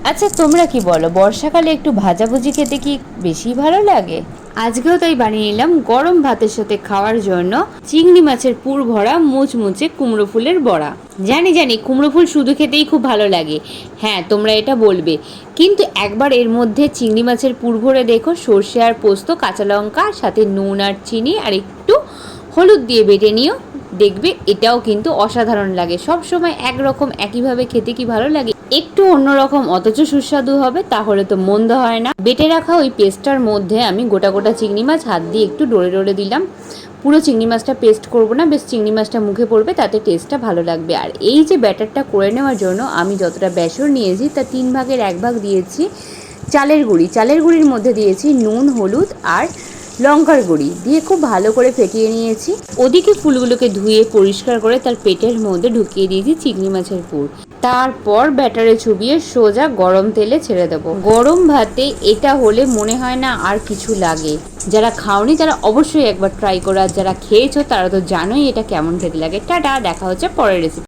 আচ্ছা তোমরা কি বলো, বর্ষাকালে একটু ভাজাভুজি খেতে কি বেশি ভালো লাগে? আজকেও তাই বানিয়ে নিলাম গরম ভাতের সাথে খাওয়ার জন্য চিংড়ি মাছের পুর ভরা মুচমুচে কুমড়ো ফুলের বড়া। জানি জানি কুমড়ো ফুল শুধু খেতেই খুব ভালো লাগে, হ্যাঁ তোমরা এটা বলবে, কিন্তু একবার এর মধ্যে চিংড়ি মাছের পুর ভরে দেখো, সর্ষে আর পোস্ত, কাঁচা লঙ্কা, সাথে নুন আর চিনি আর একটু হলুদ দিয়ে বেটে নিও, দেখবে এটাও কিন্তু অসাধারণ লাগে। সব সময় একরকম একইভাবে খেতে কি ভালো লাগে? একটু অন্যরকম অথচ সুস্বাদু হবে, তাহলে তো মন্দ হয় না। বেটে রাখা ওই পেস্টটার মধ্যে আমি গোটা গোটা চিংড়ি মাছ হাত দিয়ে একটু ডলে ডলে দিলাম। পুরো চিংড়ি মাছটা পেস্ট করব না, বেশ চিংড়ি মাছটা মুখে পড়বে, তাতে টেস্টটা ভালো লাগবে। আর এই যে ব্যাটারটা করে নেওয়ার জন্য আমি যতটা বেসন নিয়েছি তার 3/1 দিয়েছি চালের গুঁড়ি। চালের গুঁড়ির মধ্যে দিয়েছি নুন, হলুদ আর লঙ্কার গুঁড়ি দিয়ে খুব ভালো করে ফেটিয়ে নিয়েছি। ওদিকে ফুলগুলোকে ধুয়ে পরিষ্কার করে তার পেটের মধ্যে ঢুকিয়ে দিয়েছি চিংড়ি মাছের পুর। তারপর ব্যাটারে চুবিয়ে সোজা গরম তেলে ছেড়ে দেবো। গরম ভাতে এটা হলে মনে হয় না আর কিছু লাগে। যারা খাওনি তারা অবশ্যই একবার ট্রাই করো, আর যারা খেয়েছো তারা তো জানোই এটা কেমন খেতে লাগে। টাটা, দেখা হচ্ছে পরের রেসিপি।